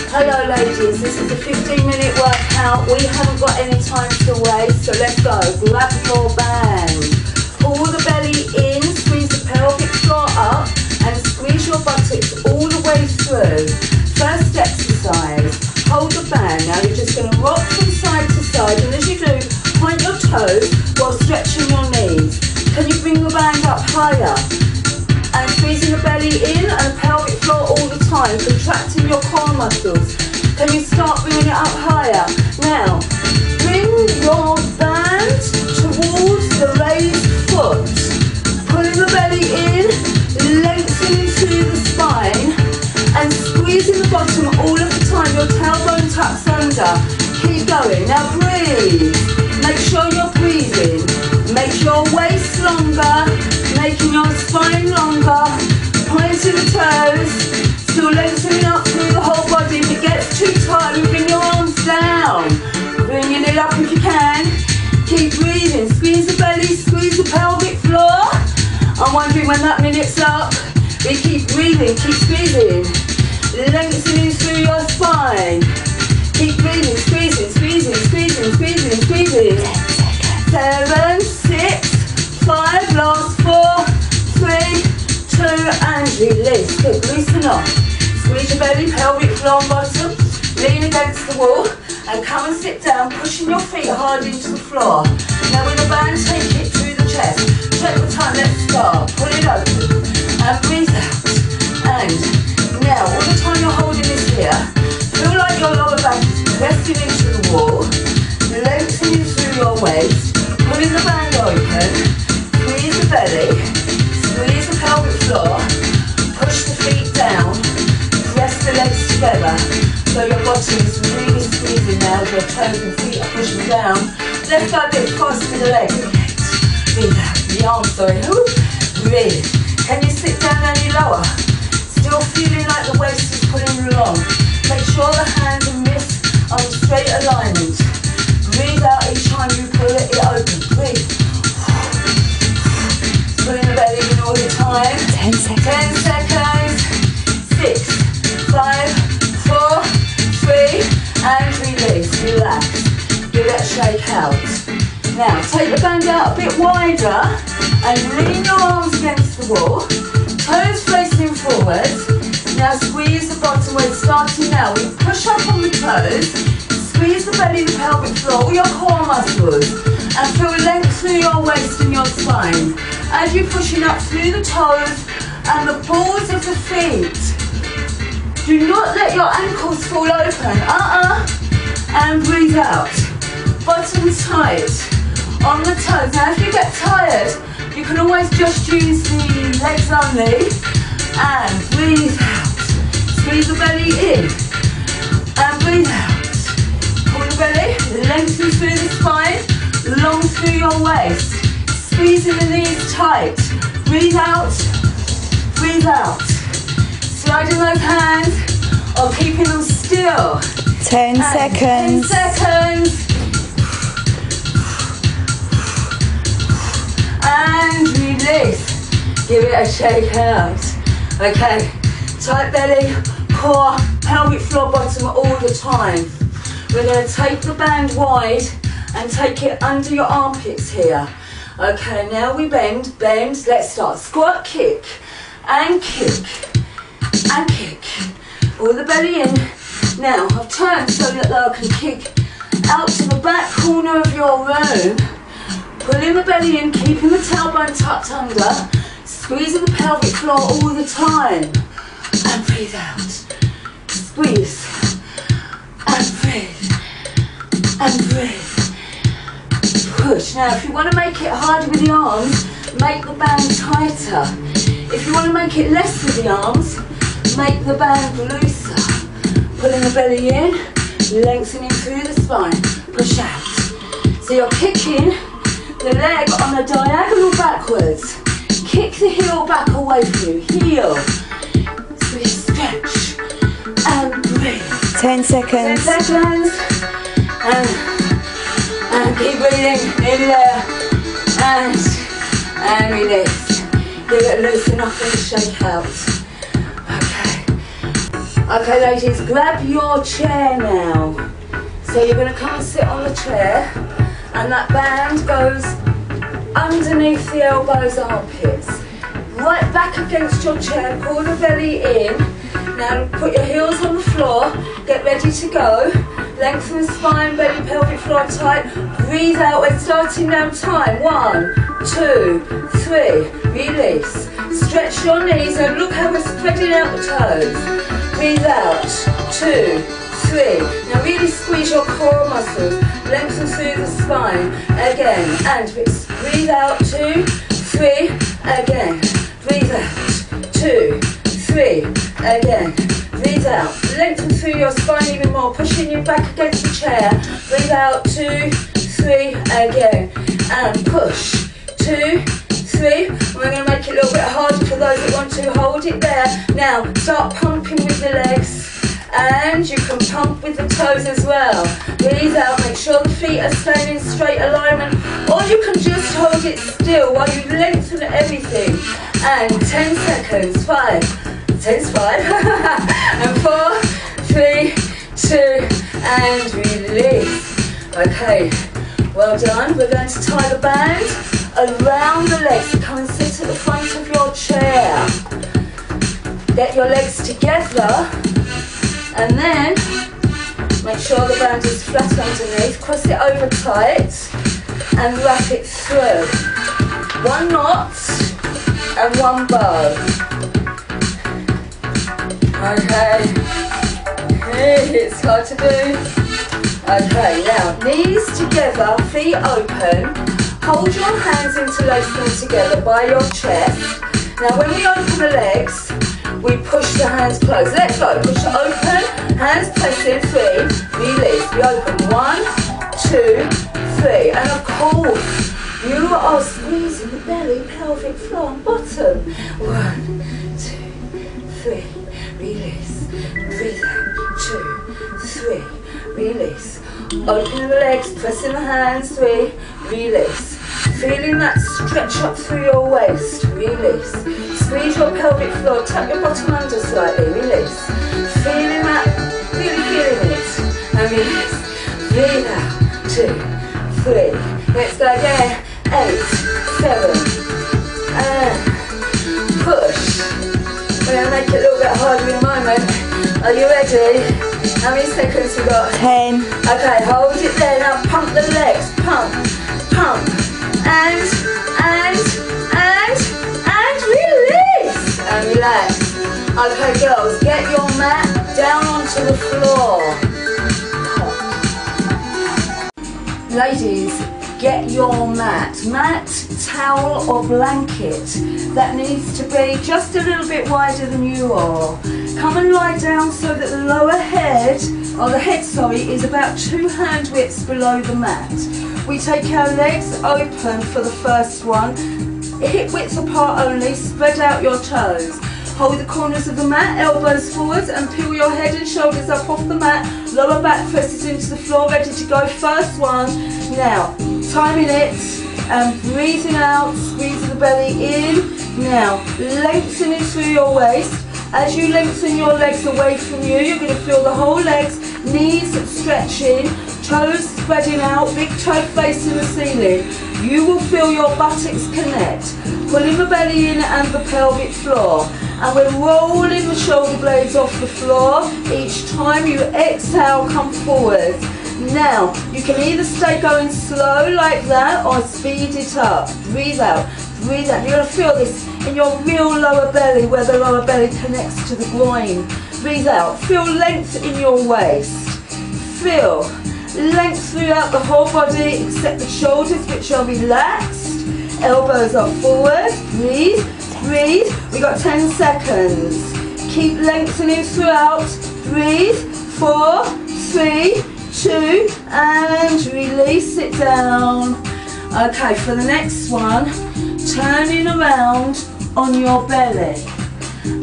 Hello ladies, this is a 15-minute workout. We haven't got any time to waste, so let's go. Grab your band. Pull the belly in, squeeze the pelvic floor up, and squeeze your buttocks all the way through. First exercise, hold the band. Now you're just going to rock from side to side, and as you do, point your toes while stretching your knees. Can you bring the band up higher? And squeezing the belly in and the pelvic floor all the time, contracting your core muscles. Can you start bringing it up higher? Now, bring your band towards the raised foot. Pulling the belly in, lengthening through the spine, and squeezing the bottom all of the time. Your tailbone tucks under. Keep going. Now breathe. Make sure you're breathing. Make your waist longer. Making your spine longer, pointing the toes, still lengthening up through the whole body. If it gets too tight, bring your arms down, bringing it up if you can. Keep breathing, squeeze the belly, squeeze the pelvic floor. I'm wondering when that minute's up. We keep breathing, keep squeezing, lengthening through your spine. Keep breathing, squeezing, squeezing, squeezing, squeezing, squeezing. 7, 6, 5, last 4, 3, 2, and release. Good, loosen off. Squeeze your belly, pelvic floor, bottom. Lean against the wall and come and sit down, pushing your feet hard into the floor. Now with the band, take it through the chest. Check the time, let's start. Pull it open and breathe out. And now, all the time you're holding this here, feel like your lower back is pressing into the wall, lengthening through your waist, pulling the band open. Squeeze the belly, squeeze the pelvic floor, push the feet down, press the legs together. So your bottom is really squeezing now, your toes and feet are pushing down. Let's go a bit faster with the legs. Breathe out, the arms, sorry. Breathe. Can you sit down any lower? Still feeling like the waist is pulling you along. Make sure the hands and wrists are in straight alignment. Breathe out each time you pull it open. Breathe. Pulling the belly in all the time. 10 seconds. 10 seconds. 6, 5, 4, 3, and release. Relax. Give it a shake out. Now take the band out a bit wider and lean your arms against the wall. Toes facing forwards. Now squeeze the bottom. We're starting now. We push up on the toes. Squeeze the belly, the pelvic floor, all your core muscles, and feel length through your waist and your spine. As you're pushing up through the toes and the balls of the feet, do not let your ankles fall open. And breathe out. Bottom tight on the toes. Now if you get tired, you can always just use the legs only. And breathe out. Squeeze the belly in. And breathe out. Pull the belly, lengthen through the spine, long through your waist. Squeezing the knees tight. Breathe out, breathe out. Sliding those hands or keeping them still. 10 seconds. 10 seconds. And release. Give it a shake out. Okay, tight belly, core, pelvic floor, bottom all the time. We're going to take the band wide and take it under your armpits here. Okay, now we bend, let's start. Squat, kick, and kick, and kick. Pull the belly in. Now, I've turned so that I can kick out to the back corner of your room. Pulling the belly in, keeping the tailbone tucked under. Squeezing the pelvic floor all the time. And breathe out. Squeeze. And breathe. And breathe. Push. Now, if you want to make it harder with the arms, make the band tighter. If you want to make it less with the arms, make the band looser. Pulling the belly in, lengthening through the spine. Push out. So you're kicking the leg on a diagonal backwards. Kick the heel back away from you. Heel. So you stretch and breathe. 10 seconds. 10 seconds. And keep breathing in there. And release. Give it a loosen up and shake out. Okay. Okay ladies, grab your chair now. So you're going to come and sit on the chair, and that band goes underneath the elbows, armpits. Right back against your chair, pull the belly in. Now put your heels on the floor, get ready to go. Lengthen the spine, belly, pelvic floor tight. Breathe out, we're starting now, time. 1, 2, 3, release. Stretch your knees and look how we're spreading out the toes. Breathe out, 2, 3. Now really squeeze your core muscles, lengthen through the spine, again, and breathe out, 2, 3, again, breathe out, 2, 3, again, breathe out, lengthen through your spine even more, pushing you back against the chair, breathe out, 2, 3, again, and push, 2, 3, we're going to make it a little bit harder for those that want to hold it there. Now start pumping with the legs, and you can pump with the toes as well. Breathe out, make sure the feet are staying in straight alignment, or you can just hold it still while you lengthen everything. And 10 seconds, 5, 10's 5, and 4, 3, 2, and release. Okay, well done. We're going to tie the band around the legs. Come and sit at the front of your chair. Get your legs together, and then make sure the band is flat underneath. Cross it over tight and wrap it through. 1 knot and 1 bow. Okay, it's hard to do. Okay, now knees together, feet open. Hold your hands interlaced them together by your chest. Now when we open the legs, we push the hands close. Let's go. Push open, hands pressing, 3, release. We open, 1, 2, 3. And of course, you are squeezing the belly, pelvic floor and bottom. 1, 2, 3, release. Breathe out, 2, 3, release. Open the legs, pressing the hands, 3, release. Feeling that stretch up through your waist, release. Squeeze your pelvic floor, tuck your bottom under slightly, release. Feeling that, really feeling it, and release. Breathe out, 2, 3. Let's go again, 8, 7, and push. We're going to make it a little bit harder in a moment. Are you ready? How many seconds we got? 10. Okay, hold it there. Now pump the legs. Pump, pump, and release. And relax. Okay, girls, get your mat down onto the floor. Ladies, get your mat. Mat, towel or blanket. That needs to be just a little bit wider than you are. Come and lie down so that the lower head, or the head, sorry, is about 2 hand widths below the mat. We take our legs open for the first one, hip widths apart only, spread out your toes. Hold the corners of the mat, elbows forwards, and peel your head and shoulders up off the mat. Lower back presses into the floor, ready to go. First one. Now, timing it and breathing out, squeezing the belly in. Now, lengthening through your waist. As you lengthen your legs away from you, you're going to feel the whole legs, knees stretching, toes spreading out, big toe facing the ceiling. You will feel your buttocks connect, pulling the belly in and the pelvic floor. And we're rolling the shoulder blades off the floor. Each time you exhale, come forward. Now, you can either stay going slow like that or speed it up. Breathe out, breathe out. You're going to feel this in your real lower belly, where the lower belly connects to the groin. Breathe out. Feel length in your waist. Feel length throughout the whole body except the shoulders, which are relaxed. Elbows are forward. Breathe, breathe. We got 10 seconds. Keep lengthening throughout. Breathe. 4, 3, 2, and release it down. Okay, for the next one, turning around on your belly.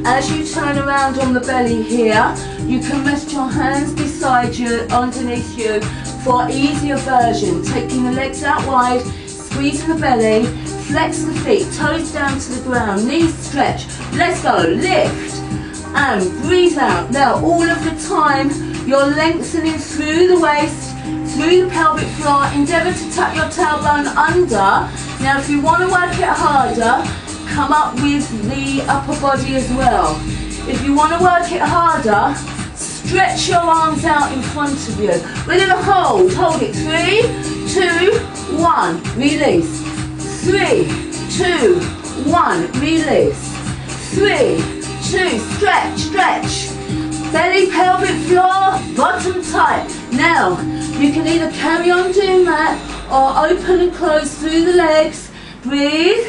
As you turn around on the belly here, you can rest your hands beside you, underneath you, for easier version. Taking the legs out wide, squeezing the belly, flex the feet, toes down to the ground, knees stretch. Let's go, lift, and breathe out. Now all of the time you're lengthening through the waist, through the pelvic floor. Endeavour to tuck your tailbone under. Now if you want to work it harder, come up with the upper body as well. If you want to work it harder, stretch your arms out in front of you. We're going to hold it, 3, 2, 1, release, 3, 2, 1, release, 3, 2, stretch, belly, pelvic floor, bottom tight. Now, you can either carry on doing that or open and close through the legs. Breathe.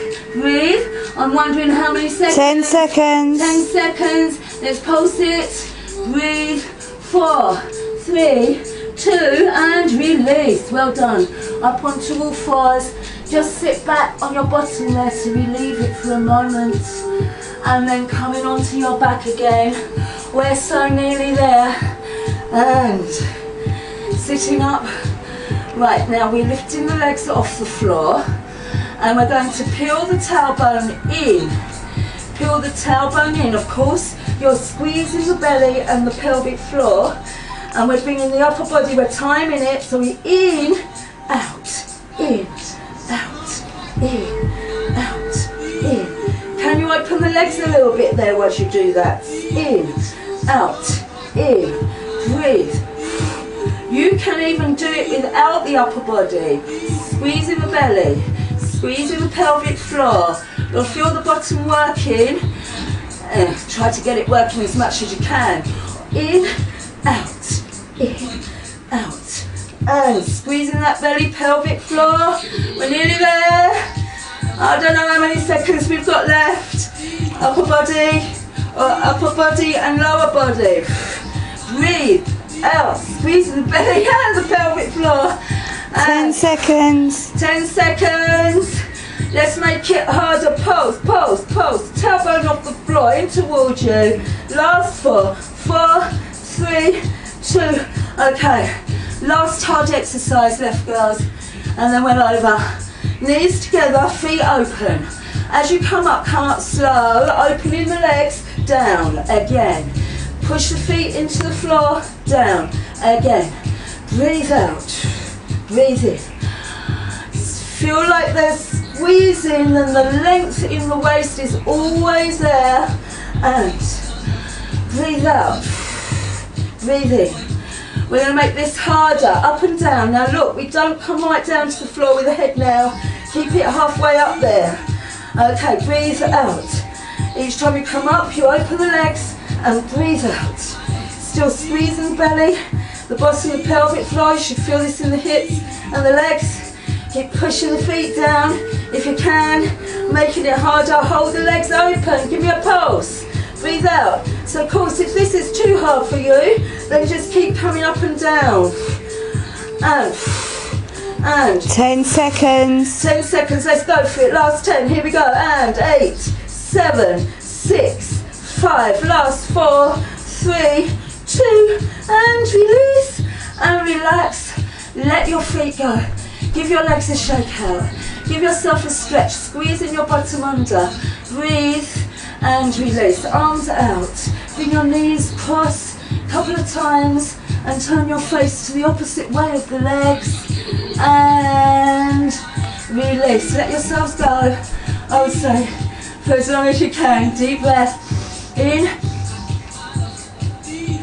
I'm wondering how many seconds? 10 seconds. 10 seconds. Let's pulse it. Breathe. 4, 3, 2, and release. Well done. Up onto all fours. Just sit back on your bottom there to relieve it for a moment. And then coming onto your back again. We're so nearly there. And sitting up. Right, now we're lifting the legs off the floor. And we're going to peel the tailbone in. Peel the tailbone in. Of course, you're squeezing the belly and the pelvic floor. And we're bringing the upper body, we're timing it. So we in, out, in, out, in, out, in. Can you open the legs a little bit there while you do that? In, out, in, breathe. You can even do it without the upper body. Squeezing the belly. Squeezing the pelvic floor. You'll feel the bottom working. Try to get it working as much as you can. In, out, and squeezing that belly, pelvic floor. We're nearly there. I don't know how many seconds we've got left. Upper body and lower body. Breathe out, squeezing the belly and the pelvic floor. 10 seconds. 10 seconds. Let's make it harder. Pulse. Tailbone off the floor, in towards you. Last 4, 3, 2. Okay. Last hard exercise left, girls. And then we're over. Knees together, feet open. As you come up slow, opening the legs, down again. Push the feet into the floor, down again. Breathe out. Breathe in. Feel like there's squeezing and the length in the waist is always there. And breathe out. Breathe in. We're going to make this harder, up and down. Now look, we don't come right down to the floor with the head now. Keep it halfway up there. Okay, breathe out. Each time you come up, you open the legs and breathe out. Still squeezing the belly. The bottom of the pelvic floor, you should feel this in the hips and the legs. Keep pushing the feet down if you can, making it harder. Hold the legs open, give me a pulse. Breathe out. So of course, if this is too hard for you, then just keep coming up and down. And 10 seconds. 10 seconds, let's go for it. Last 10, here we go. And 8, 7, 6, 5, last 4, 3, 2, and release and relax. Let your feet go. Give your legs a shake out. Give yourself a stretch. Squeezing your bottom under. Breathe and release. Arms out. Bring your knees cross a couple of times and turn your face to the opposite way of the legs. And release. Let yourselves go. I would say for as long as you can. Deep breath. In.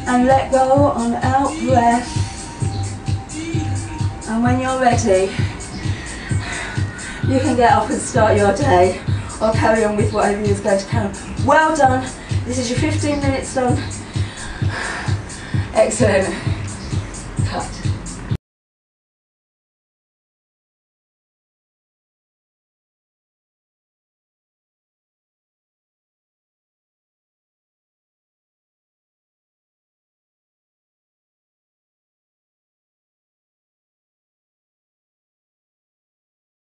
And let go on out breath. And when you're ready, you can get up and start your day or carry on with whatever is going to come. Well done. This is your 15 minutes done. Excellent.